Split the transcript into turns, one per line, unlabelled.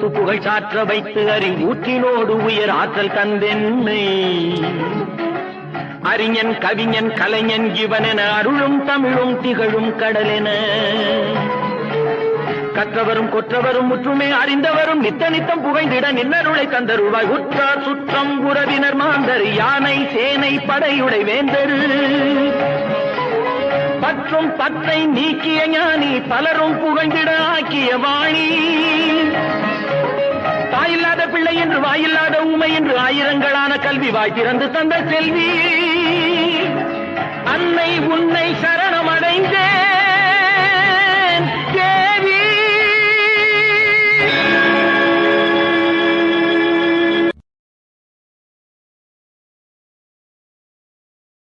கொடுத்து புகழ் சாற்ற வைத்து அறிவூற்றினோடு உயர் ஆற்றல் தந்தென்னை அறிஞன் கவிஞன் கலைஞன் இவனென அருளும் தமிழும் திகழும் கடலென கற்றவரும் கொற்றவரும் முற்றுமே அறிந்தவரும் நித்த நித்தம் புகைந்திட நின்னருளை தந்தருவாய் உற்றார் சுற்றம் உறவினர் மாந்தர் யானை சேனை படையுடை வேந்தரு பற்றும் பற்றை நீக்கிய ஞானி பலரும் புகழ்ந்திட ஆக்கிய வாணி தாயில்லாத பிள்ளை என்று வாயில்லாத ஊமை என்று ஆயிரங்களான கல்வி வாய் திறந்து தந்த செல்வி அன்னை உன்னை சரணமடைந்தே